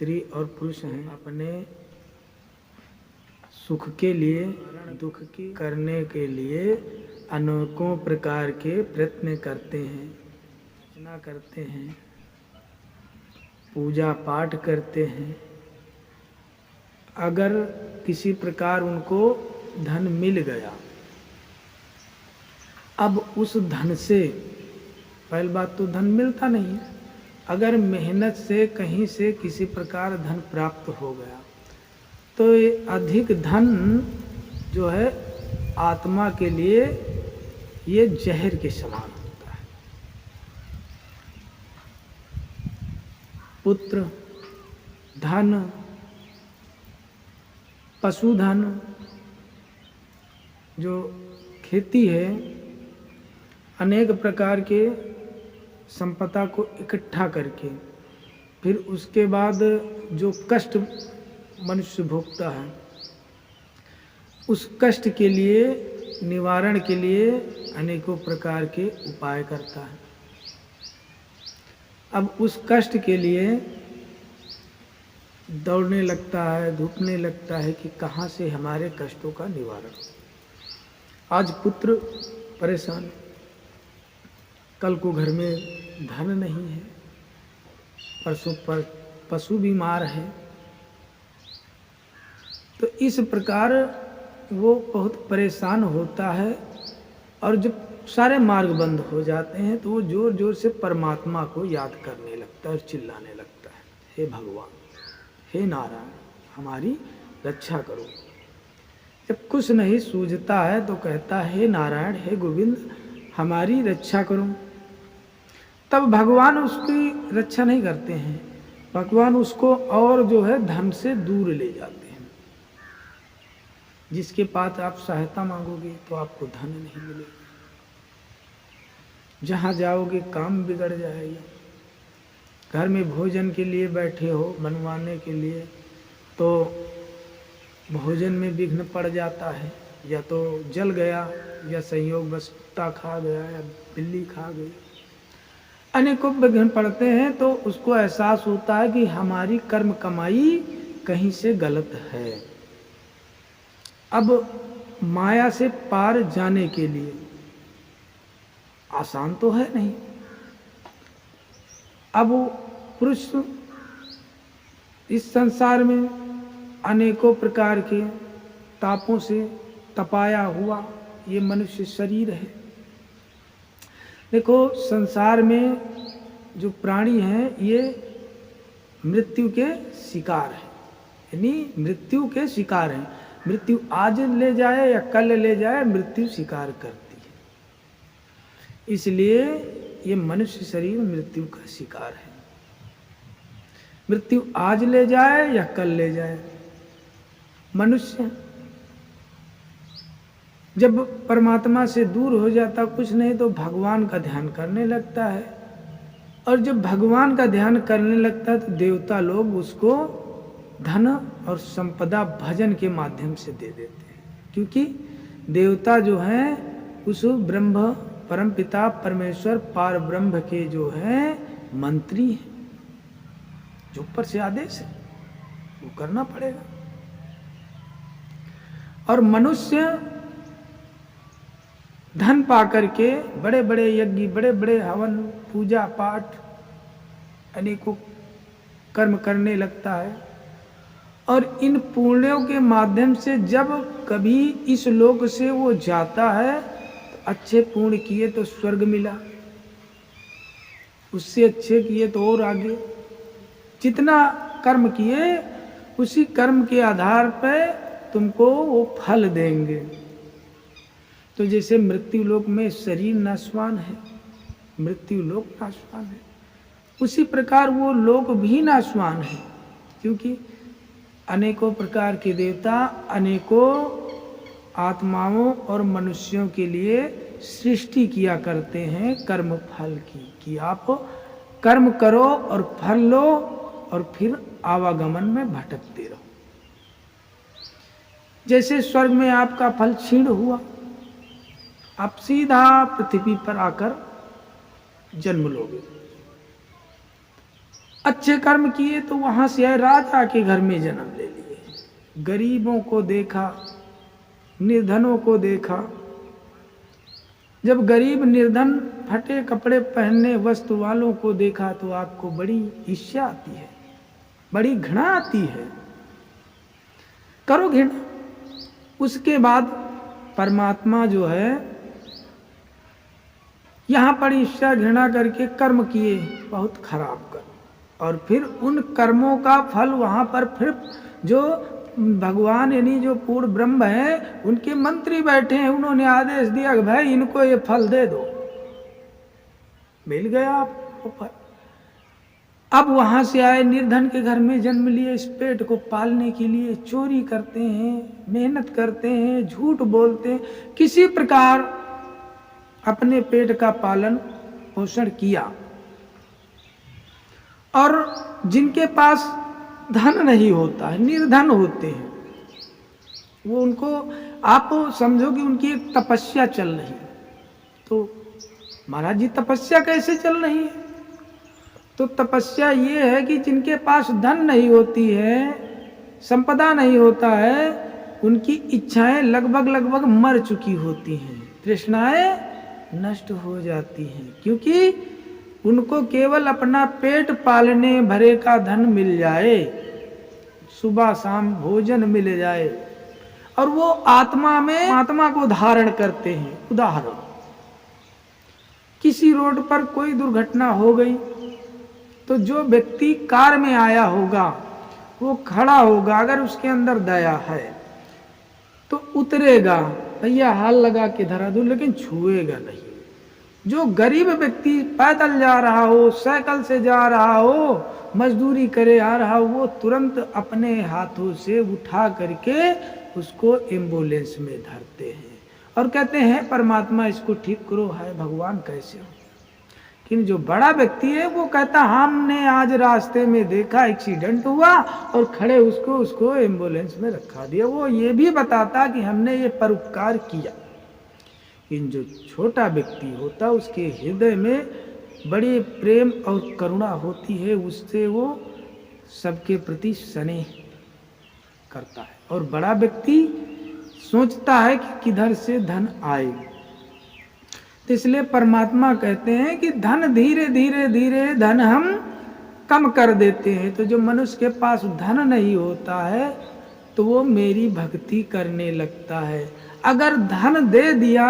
स्त्री और पुरुष हैं, अपने सुख के लिए, दुख की करने के लिए अनेकों प्रकार के प्रयत्न करते हैं, अर्चना करते हैं, पूजा पाठ करते हैं। अगर किसी प्रकार उनको धन मिल गया, अब उस धन से, पहली बात तो धन मिलता नहीं है, अगर मेहनत से कहीं से किसी प्रकार धन प्राप्त हो गया तो ये अधिक धन जो है आत्मा के लिए ये जहर के समान होता है। पुत्र, धन, पशुधन, जो खेती है, अनेक प्रकार के संपदा को इकट्ठा करके फिर उसके बाद जो कष्ट मनुष्य भोगता है, उस कष्ट के लिए, निवारण के लिए अनेकों प्रकार के उपाय करता है। अब उस कष्ट के लिए दौड़ने लगता है, धूपने लगता है कि कहाँ से हमारे कष्टों का निवारण। आज पुत्र परेशान, कल को घर में धन नहीं है, परसों पर पशु बीमार है, तो इस प्रकार वो बहुत परेशान होता है। और जब सारे मार्ग बंद हो जाते हैं तो वो जोर जोर से परमात्मा को याद करने लगता है और चिल्लाने लगता है, हे भगवान, हे नारायण, हमारी रक्षा करो। जब कुछ नहीं सूझता है तो कहता है, हे नारायण, हे गोविंद, हमारी रक्षा करो। तब भगवान उसकी रक्षा नहीं करते हैं, भगवान उसको और जो है धन से दूर ले जाते हैं। जिसके पास आप सहायता मांगोगे तो आपको धन नहीं मिलेगा, जहाँ जाओगे काम बिगड़ जाएगा। घर में भोजन के लिए बैठे हो बनवाने के लिए, तो भोजन में विघ्न पड़ जाता है, या तो जल गया, या संयोग बस कुत्ता खा गया, या बिल्ली खा गई, अनेकों विघ्न पड़ते हैं। तो उसको एहसास होता है कि हमारी कर्म कमाई कहीं से गलत है। अब माया से पार जाने के लिए आसान तो है नहीं। अब पुरुष इस संसार में अनेकों प्रकार के तापों से तपाया हुआ ये मनुष्य शरीर है। देखो, संसार में जो प्राणी हैं ये मृत्यु के शिकार हैं, यानी मृत्यु के शिकार हैं। मृत्यु आज ले जाए या कल ले जाए, मृत्यु शिकार करती है। इसलिए ये मनुष्य शरीर मृत्यु का शिकार है। मृत्यु आज ले जाए या कल ले जाए, मनुष्य जब परमात्मा से दूर हो जाता, कुछ नहीं तो भगवान का ध्यान करने लगता है। और जब भगवान का ध्यान करने लगता है तो देवता लोग उसको धन और संपदा भजन के माध्यम से दे देते हैं, क्योंकि देवता जो हैं उस ब्रह्म परमपिता परमेश्वर पार ब्रह्म के जो हैं मंत्री हैं, जो ऊपर से आदेश है वो करना पड़ेगा। और मनुष्य धन पाकर के बड़े बड़े यज्ञ, बड़े बड़े हवन, पूजा पाठ, अनेकों कर्म करने लगता है। और इन पुण्यों के माध्यम से जब कभी इस लोक से वो जाता है तो अच्छे पुण्य किए तो स्वर्ग मिला, उससे अच्छे किए तो और आगे, जितना कर्म किए उसी कर्म के आधार पर तुमको वो फल देंगे। तो जैसे मृत्यु लोक में शरीर नाशवान है, मृत्यु लोक नाशवान है, उसी प्रकार वो लोक भी नाशवान है, क्योंकि अनेकों प्रकार के देवता अनेकों आत्माओं और मनुष्यों के लिए सृष्टि किया करते हैं कर्म फल की, कि आप कर्म करो और फल लो और फिर आवागमन में भटकते रहो। जैसे स्वर्ग में आपका फल क्षीण हुआ, आप सीधा पृथ्वी पर आकर जन्म लोगे। अच्छे कर्म किए तो वहां से आए, राजा के घर में जन्म ले लिए, गरीबों को देखा, निर्धनों को देखा। जब गरीब निर्धन फटे कपड़े पहनने वस्त्र वालों को देखा तो आपको बड़ी ईर्ष्या आती है, बड़ी घृणा आती है, करो घृणा। उसके बाद परमात्मा जो है यहां पर ईर्ष्या घृणा करके कर्म किए बहुत खराब कर, और फिर उन कर्मों का फल वहां पर फिर जो भगवान यानी जो पूर्ण ब्रह्म है उनके मंत्री बैठे हैं, उन्होंने आदेश दिया कि भाई इनको ये फल दे दो, मिल गया आपको फल। अब वहां से आए, निर्धन के घर में जन्म लिए, इस पेट को पालने के लिए चोरी करते हैं, मेहनत करते हैं, झूठ बोलते हैं, किसी प्रकार अपने पेट का पालन पोषण किया। और जिनके पास धन नहीं होता है, निर्धन होते हैं, वो उनको आप समझो कि उनकी एक तपस्या चल रही है। तो महाराज जी तपस्या कैसे चल रही है? तो तपस्या ये है कि जिनके पास धन नहीं होती है, संपदा नहीं होता है, उनकी इच्छाएं लगभग मर चुकी होती हैं, तृष्णाएं नष्ट हो जाती हैं, क्योंकि उनको केवल अपना पेट पालने भरे का धन मिल जाए, सुबह शाम भोजन मिल जाए, और वो आत्मा में आत्मा को धारण करते हैं। उदाहरण, किसी रोड पर कोई दुर्घटना हो गई तो जो व्यक्ति कार में आया होगा वो खड़ा होगा, अगर उसके अंदर दया है तो उतरेगा, भैया हाल लगा के धरा दूं, लेकिन छुएगा नहीं। जो गरीब व्यक्ति पैदल जा रहा हो, साइकिल से जा रहा हो, मजदूरी करे आ रहा हो, वो तुरंत अपने हाथों से उठा करके उसको एम्बुलेंस में धरते हैं और कहते हैं परमात्मा इसको ठीक करो, है भगवान कैसे हो। लेकिन जो बड़ा व्यक्ति है वो कहता हमने आज रास्ते में देखा एक्सीडेंट हुआ और खड़े उसको एम्बुलेंस में रखा दिया। वो ये भी बताता कि हमने ये परोपकार किया। इन जो छोटा व्यक्ति होता उसके हृदय में बड़ी प्रेम और करुणा होती है, उससे वो सबके प्रति स्नेह करता है। और बड़ा व्यक्ति सोचता है कि किधर से धन आए। तो इसलिए परमात्मा कहते हैं कि धन धीरे धीरे धीरे धन हम कम कर देते हैं। तो जो मनुष्य के पास धन नहीं होता है तो वो मेरी भक्ति करने लगता है। अगर धन दे दिया,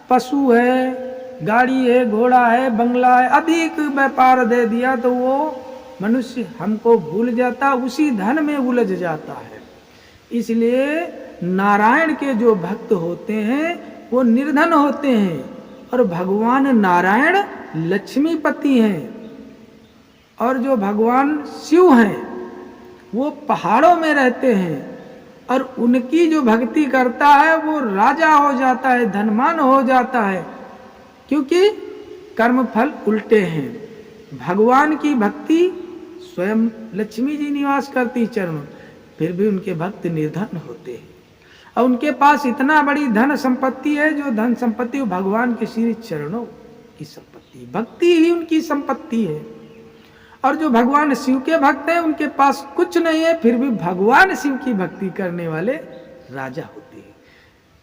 पशु है, गाड़ी है, घोड़ा है, बंगला है, अधिक व्यापार दे दिया, तो वो मनुष्य हमको भूल जाता, उसी धन में उलझ जाता है। इसलिए नारायण के जो भक्त होते हैं वो निर्धन होते हैं, और भगवान नारायण लक्ष्मीपति हैं, और जो भगवान शिव हैं वो पहाड़ों में रहते हैं, और उनकी जो भक्ति करता है वो राजा हो जाता है, धनवान हो जाता है, क्योंकि कर्म फल उल्टे हैं। भगवान की भक्ति स्वयं लक्ष्मी जी निवास करती चरणों, फिर भी उनके भक्त निर्धन होते हैं, और उनके पास इतना बड़ी धन संपत्ति है, जो धन संपत्ति भगवान के श्री चरणों की संपत्ति, भक्ति ही उनकी संपत्ति है। और जो भगवान शिव के भक्त हैं उनके पास कुछ नहीं है, फिर भी भगवान शिव की भक्ति करने वाले राजा होते हैं।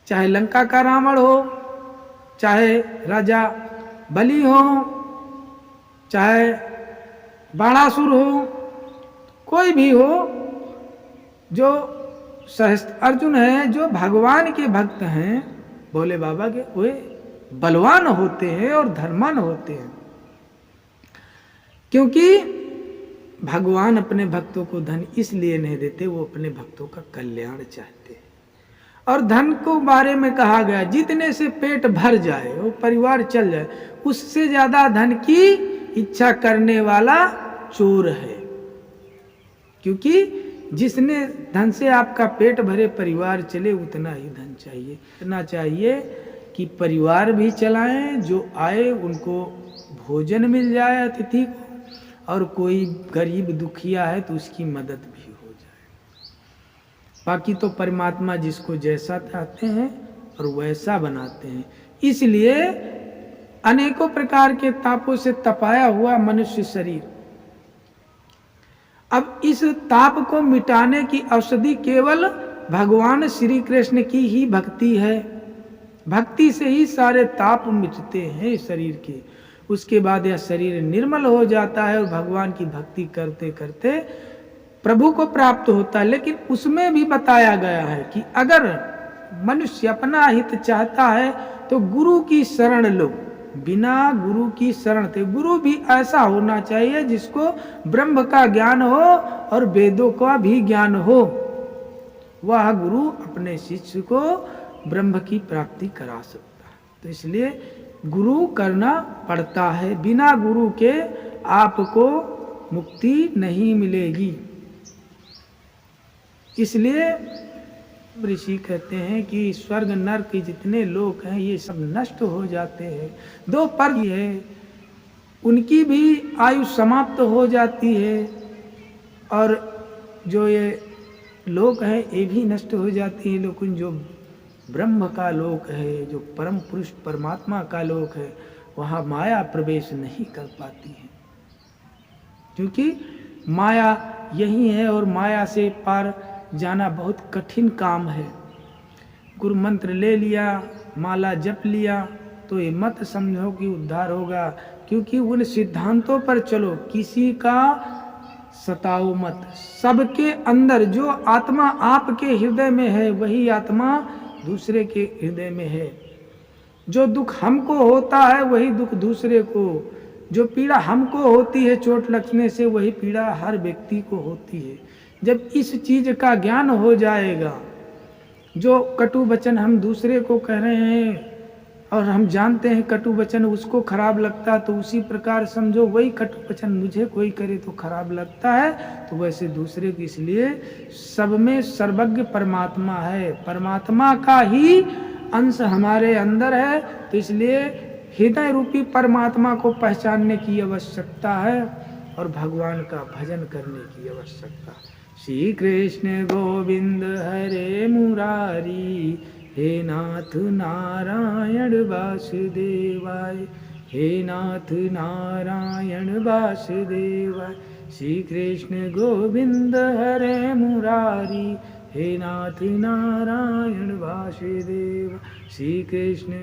चाहे लंका का रावण हो, चाहे राजा बलि हो, चाहे बाणासुर हो, कोई भी हो, जो सहस्त्र अर्जुन है, जो भगवान के भक्त हैं भोले बाबा के, वे बलवान होते हैं और धर्मान होते हैं, क्योंकि भगवान अपने भक्तों को धन इसलिए नहीं देते, वो अपने भक्तों का कल्याण चाहते हैं। और धन को बारे में कहा गया जितने से पेट भर जाए वो परिवार चल जाए, उससे ज्यादा धन की इच्छा करने वाला चोर है। क्योंकि जिसने धन से आपका पेट भरे परिवार चले उतना ही धन चाहिए। इतना चाहिए कि परिवार भी चलाएं, जो आए उनको भोजन मिल जाए अतिथि को, और कोई गरीब दुखिया है तो उसकी मदद भी हो जाए। बाकी तो परमात्मा जिसको जैसा चाहते हैं और वैसा बनाते हैं। इसलिए अनेकों प्रकार के तापों से तपाया हुआ मनुष्य शरीर अब इस ताप को मिटाने की औषधि केवल भगवान श्री कृष्ण की ही भक्ति है। भक्ति से ही सारे ताप मिटते हैं शरीर के। उसके बाद यह शरीर निर्मल हो जाता है और भगवान की भक्ति करते करते प्रभु को प्राप्त होता है। लेकिन उसमें भी बताया गया है कि अगर मनुष्य अपना हित चाहता है तो गुरु की शरण लो। बिना गुरु की शरण थे, गुरु भी ऐसा होना चाहिए जिसको ब्रह्म का ज्ञान हो और वेदों का भी ज्ञान हो। वह गुरु अपने शिष्य को ब्रह्म की प्राप्ति करा सकता है। तो इसलिए गुरु करना पड़ता है। बिना गुरु के आपको मुक्ति नहीं मिलेगी। इसलिए ऋषि कहते हैं कि स्वर्ग नरक के जितने लोग हैं ये सब नष्ट हो जाते हैं। दो पर है, उनकी भी आयु समाप्त हो जाती है और जो ये लोक है ये भी नष्ट हो जाती है। लेकिन जो ब्रह्म का लोक है, जो परम पुरुष परमात्मा का लोक है, वहाँ माया प्रवेश नहीं कर पाती है, क्योंकि माया यही है और माया से पार जाना बहुत कठिन काम है। गुरु मंत्र ले लिया, माला जप लिया तो ये मत समझो कि उद्धार होगा, क्योंकि उन सिद्धांतों पर चलो, किसी का सताओ मत। सबके अंदर जो आत्मा आपके हृदय में है वही आत्मा दूसरे के हृदय में है। जो दुख हमको होता है वही दुख दूसरे को, जो पीड़ा हमको होती है चोट लगने से वही पीड़ा हर व्यक्ति को होती है। जब इस चीज का ज्ञान हो जाएगा, जो कटु वचन हम दूसरे को कह रहे हैं और हम जानते हैं कटु वचन उसको खराब लगता, तो उसी प्रकार समझो वही कटु वचन मुझे कोई करे तो खराब लगता है, तो वैसे दूसरे को। इसलिए सब में सर्वज्ञ परमात्मा है, परमात्मा का ही अंश हमारे अंदर है। तो इसलिए हृदय रूपी परमात्मा को पहचानने की आवश्यकता है और भगवान का भजन करने की आवश्यकता है। श्री कृष्ण गोविंद हरे मुरारी, हे नाथ नारायण वासुदेवाय, हे नाथ नारायण वासुदेवाय। श्री कृष्ण गोविंद हरे मुरारी, हे नाथ नारायण वासुदेवाय। श्री कृष्ण